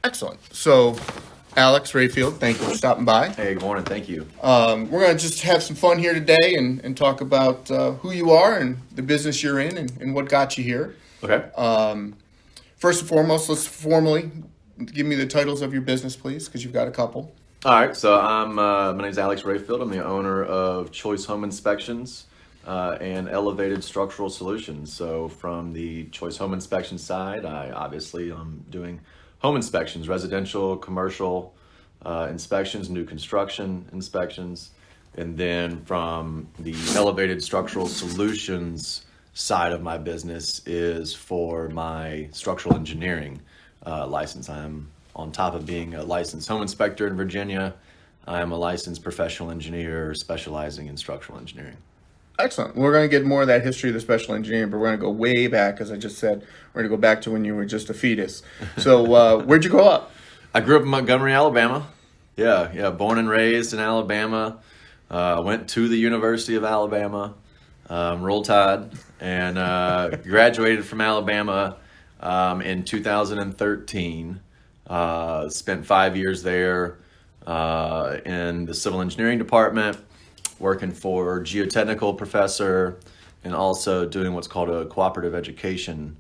Excellent. So, Alex Rayfield, thank you for stopping by. Hey, good morning. Thank you. We're going to just have some fun here today and talk about who you are and the business you're in and what got you here. Okay. First and foremost, let's formally give me the titles of your business, please, because you've got a couple. All right. So my name is Alex Rayfield. I'm the owner of Choice Home Inspections and Elevated Structural Solutions. So from the Choice Home Inspection side, I'm doing home inspections, residential, commercial inspections, new construction inspections. And then from the Elevated Structural Solutions side of my business is for my structural engineering license. I'm on top of being a licensed home inspector in Virginia. I am a licensed professional engineer specializing in structural engineering. Excellent. We're going to get more of that history of the special engineering, but we're going to go way back, as I just said. We're going to go back to when you were just a fetus. So where'd you grow up? I grew up in Montgomery, Alabama. Yeah, born and raised in Alabama. Went to the University of Alabama, Roll Tide, and graduated from Alabama in 2013. Spent 5 years there in the civil engineering department, working for a geotechnical professor, and also doing what's called a cooperative education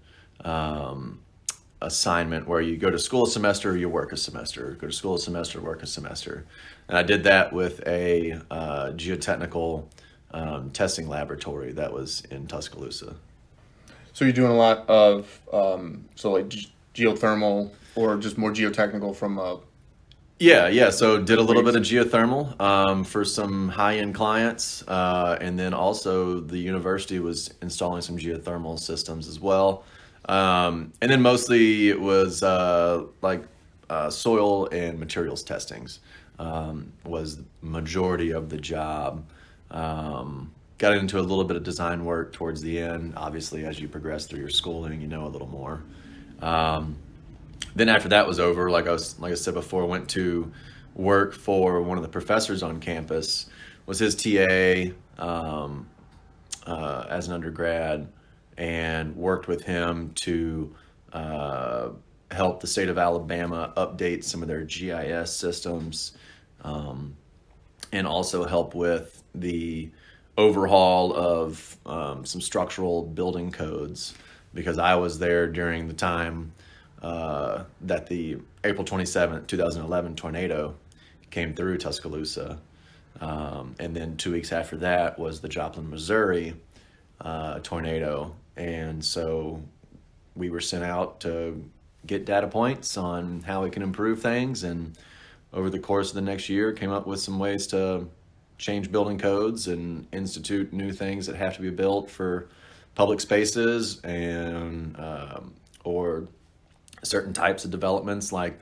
assignment, where you go to school a semester, you work a semester, go to school a semester, work a semester. And I did that with a geotechnical testing laboratory that was in Tuscaloosa. So you're doing a lot of geothermal or just more geotechnical from Yeah. So did a little bit of geothermal for some high-end clients, and then also the university was installing some geothermal systems as well. And then mostly it was soil and materials testings was the majority of the job. Got into a little bit of design work towards the end. Obviously, as you progress through your schooling, you know a little more. Then after that was over, like I said before, went to work for one of the professors on campus. Was his TA as an undergrad, and worked with him to help the state of Alabama update some of their GIS systems, and also help with the overhaul of some structural building codes, because I was there during the time that the April 27th, 2011 tornado came through Tuscaloosa. And then 2 weeks after that was the Joplin, Missouri tornado. And so we were sent out to get data points on how we can improve things. And over the course of the next year, came up with some ways to change building codes and institute new things that have to be built for public spaces and or certain types of developments, like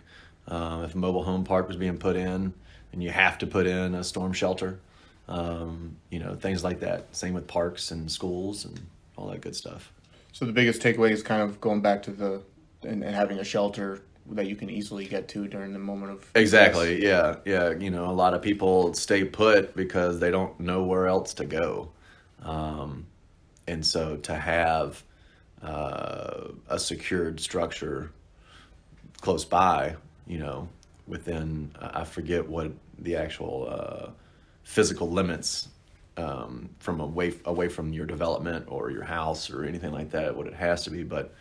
if a mobile home park was being put in and you have to put in a storm shelter, things like that. Same with parks and schools and all that good stuff. So the biggest takeaway is kind of going back to and having a shelter that you can easily get to during the moment of Exactly. Yeah. A lot of people stay put because they don't know where else to go, and so to have a secured structure close by, within, I forget what the actual physical limits from away from your development or your house or anything like that, what it has to be, but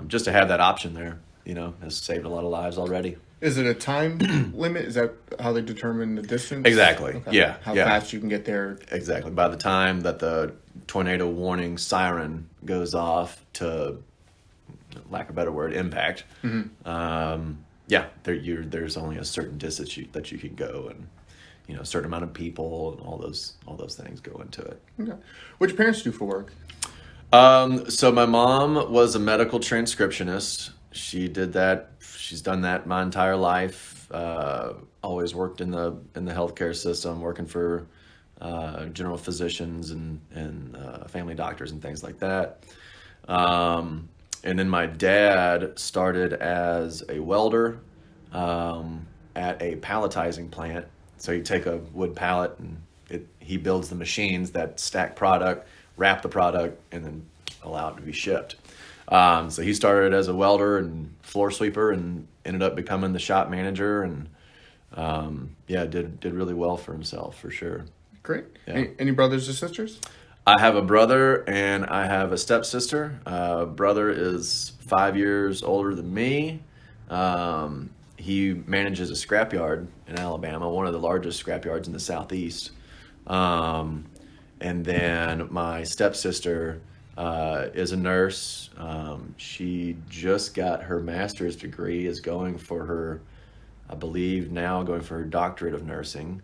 just to have that option there, has saved a lot of lives already. Is it a time limit? Is that how they determine the distance? Exactly. Okay. Yeah. How fast you can get there? Exactly. By the time that the tornado warning siren goes off to, lack of a better word, impact, there's only a certain distance that you can go, and a certain amount of people and all those things go into it. Okay. What'd your parents do for work? So my mom was a medical transcriptionist. She did that. She's done that my entire life. Always worked in the healthcare system, working for general physicians and family doctors and things like that. And then my dad started as a welder at a palletizing plant. So you take a wood pallet and he builds the machines that stack product, wrap the product, and then allow it to be shipped. So he started as a welder and floor sweeper and ended up becoming the shop manager, and did really well for himself for sure. Great. Yeah. Any brothers or sisters? I have a brother and I have a stepsister. Brother is 5 years older than me. He manages a scrapyard in Alabama, one of the largest scrapyards in the Southeast. And then my stepsister is a nurse. She just got her master's degree, is going for her, I believe now going for her doctorate of nursing.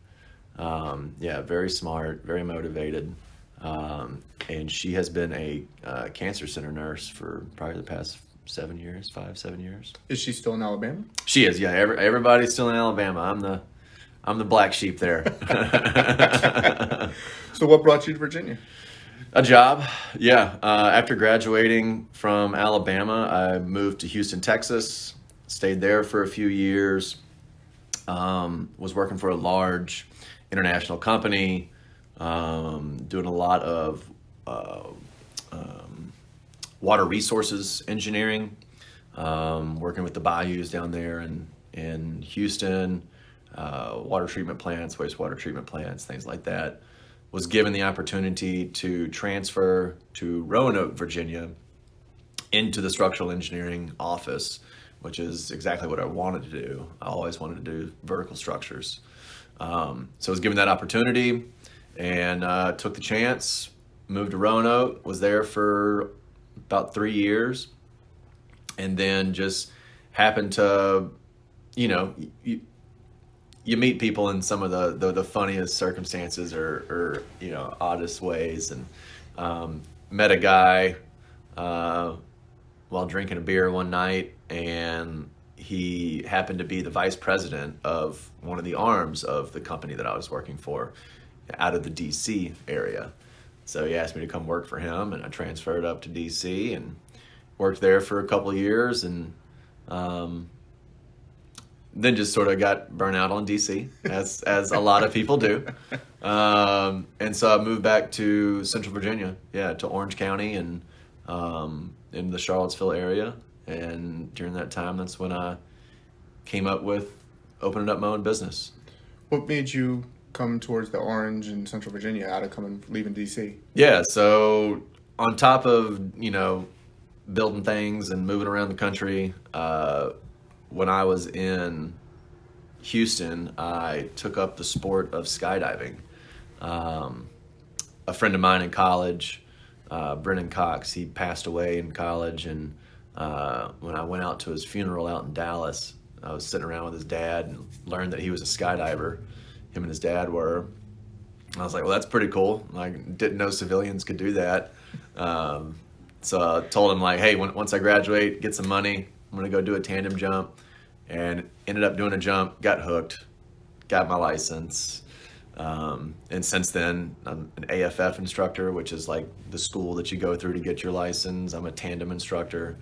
Very smart, very motivated. And she has been a cancer center nurse for probably the past 7 years, 7 years. Is she still in Alabama? She is, yeah. Everybody's still in Alabama. I'm the black sheep there. So what brought you to Virginia? A job, yeah. After graduating from Alabama, I moved to Houston, Texas. Stayed there for a few years. Was working for a large international company, doing a lot of water resources engineering, working with the bayous down there in Houston, water treatment plants, wastewater treatment plants, things like that. Was given the opportunity to transfer to Roanoke, Virginia, into the structural engineering office, which is exactly what I wanted to do. I always wanted to do vertical structures. So I was given that opportunity and took the chance, moved to Roanoke, was there for about 3 years, and then just happened to, you meet people in some of the funniest circumstances or oddest ways, and met a guy while drinking a beer one night, and he happened to be the vice president of one of the arms of the company that I was working for out of the DC area. So he asked me to come work for him, and I transferred up to DC and worked there for a couple of years, and then just sort of got burnt out on DC, as a lot of people do. And so I moved back to Central Virginia, to Orange County and in the Charlottesville area. And during that time, that's when I came up with opening up my own business. What made you come towards the Orange in Central Virginia out of leaving DC? Yeah, so on top of, building things and moving around the country, when I was in Houston, I took up the sport of skydiving. A friend of mine in college, Brennan Cox, he passed away in college, and when I went out to his funeral out in Dallas, I was sitting around with his dad and learned that he was a skydiver. Him and his dad were. And I was like, well, that's pretty cool. Like, didn't know civilians could do that. So I told him, like, hey, once I graduate, get some money, I'm going to go do a tandem jump. And ended up doing a jump, got hooked, got my license. And since then, I'm an AFF instructor, which is like the school that you go through to get your license. I'm a tandem instructor.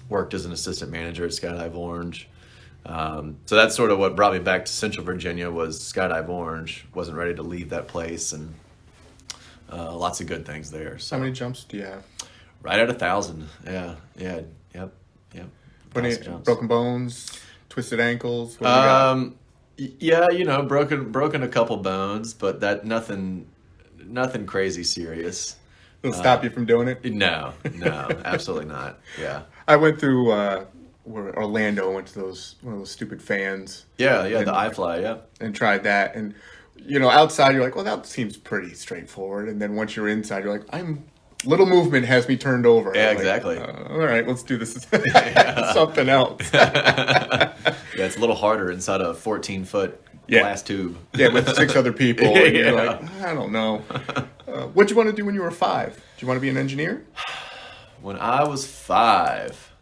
Worked as an assistant manager at Skydive Orange. So that's sort of what brought me back to Central Virginia, was Skydive Orange. Wasn't ready to leave that place, and lots of good things there. So, how many jumps do you have? Right at 1,000. Yep. Any broken bones, twisted ankles? What do you got? Yeah, broken a couple bones, but that nothing crazy serious. It'll stop you from doing it? No, absolutely not. Yeah. I went through where Orlando, went to one of those stupid fans. Yeah, the iFly, yeah. And tried that, and outside you're like, well, that seems pretty straightforward, and then once you're inside, you're like, little movement has me turned over. Yeah, like, exactly. All right, let's do this. Something else. Yeah, it's a little harder inside a 14-foot glass tube. Yeah, with 6 other people. And you're like, I don't know. What'd you want to do when you were 5? Did you want to be an engineer? When I was 5,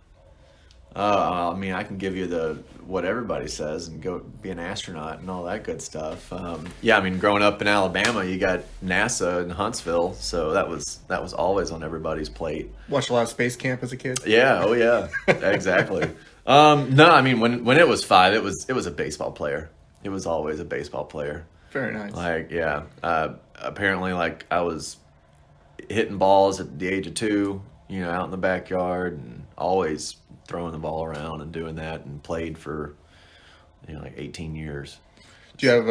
I can give you what everybody says and go be an astronaut and all that good stuff. Growing up in Alabama, you got NASA in Huntsville, so that was always on everybody's plate. Watched a lot of Space Camp as a kid. Yeah, oh yeah, exactly. When it was 5, it was a baseball player. It was always a baseball player. Very nice. Apparently, I was hitting balls at the age of 2, out in the backyard, and always throwing the ball around and doing that, and played for, like 18 years. Do you have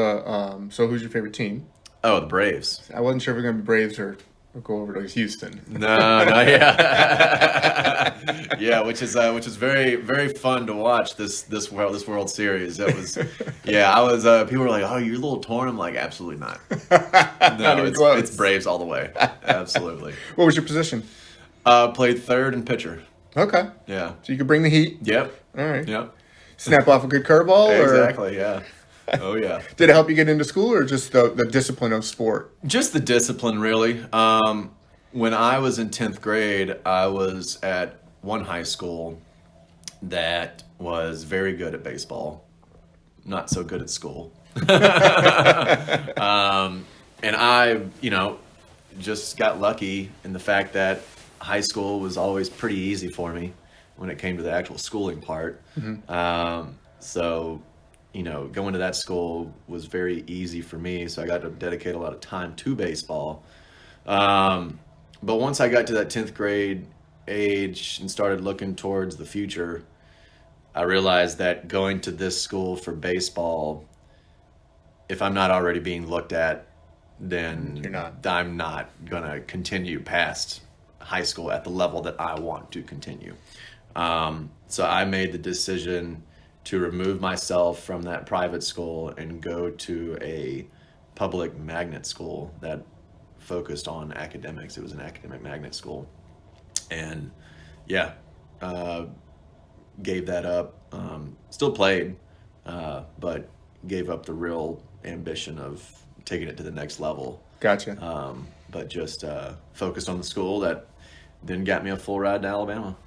so who's your favorite team? Oh, the Braves. I wasn't sure if we're going to be Braves or go over to Houston. No, yeah. Yeah, which is very, very fun to watch this World Series. It was, I was, people were like, oh, you're a little torn. I'm like, absolutely not. No, it's Braves all the way. Absolutely. What was your position? Played third and pitcher. Okay. Yeah. So you could bring the heat? Yep. All right. Yep. Snap off a good curveball? Exactly, yeah. Oh, yeah. Did it help you get into school, or just the discipline of sport? Just the discipline, really. When I was in 10th grade, I was at one high school that was very good at baseball, not so good at school. And I, just got lucky in the fact that high school was always pretty easy for me when it came to the actual schooling part. Mm-hmm. So, going to that school was very easy for me. So I got to dedicate a lot of time to baseball. But once I got to that 10th grade age and started looking towards the future, I realized that going to this school for baseball, if I'm not already being looked at, then I'm not going to continue past high school at the level that I want to continue. So I made the decision to remove myself from that private school and go to a public magnet school that focused on academics. It was an academic magnet school. And gave that up. Still played, but gave up the real ambition of taking it to the next level. Gotcha. But just focused on the school that then got me a full ride to Alabama.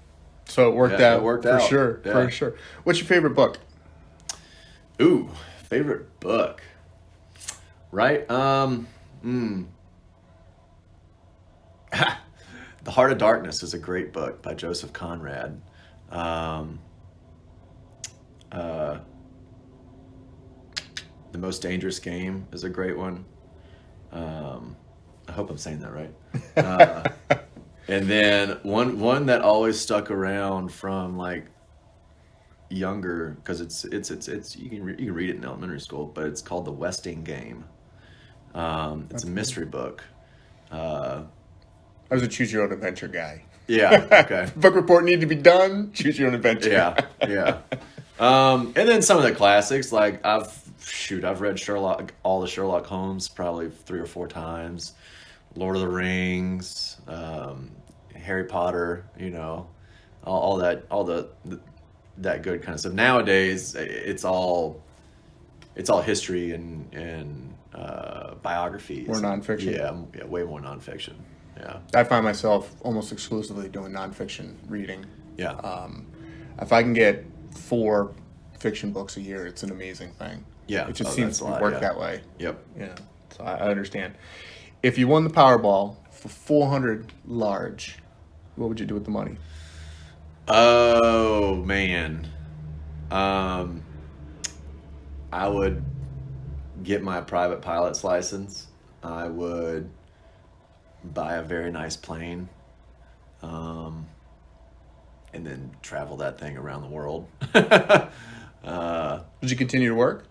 So it worked out. It worked for out. Sure. Yeah. For sure. What's your favorite book? Ooh, favorite book. Right? The Heart of Darkness is a great book by Joseph Conrad. The Most Dangerous Game is a great one. I hope I'm saying that right. And then one that always stuck around from like younger, because it's you can read it in elementary school, but it's called The Westing Game. It's a mystery book. I was a choose your own adventure guy. Yeah. Okay. Book report needed to be done. Choose your own adventure. Yeah. And then some of the classics, like I've read all the Sherlock Holmes probably 3 or 4 times. Lord of the Rings, Harry Potter, all that good kind of stuff. Nowadays, it's all history and biographies. Or nonfiction. Yeah, way more nonfiction. Yeah. I find myself almost exclusively doing nonfiction reading. Yeah. If I can get 4 fiction books a year, it's an amazing thing. Yeah. It just seems to work that way. Yep. Yeah. So I understand. If you won the Powerball for 400 large, what would you do with the money? Oh man. I would get my private pilot's license. I would buy a very nice plane, and then travel that thing around the world. Would you continue to work?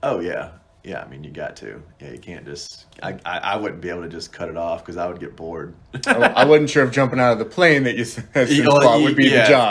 Oh yeah. Yeah, I mean, you got to. Yeah, you can't just... I wouldn't be able to just cut it off because I would get bored. I wasn't sure if jumping out of the plane that you thought would be the job.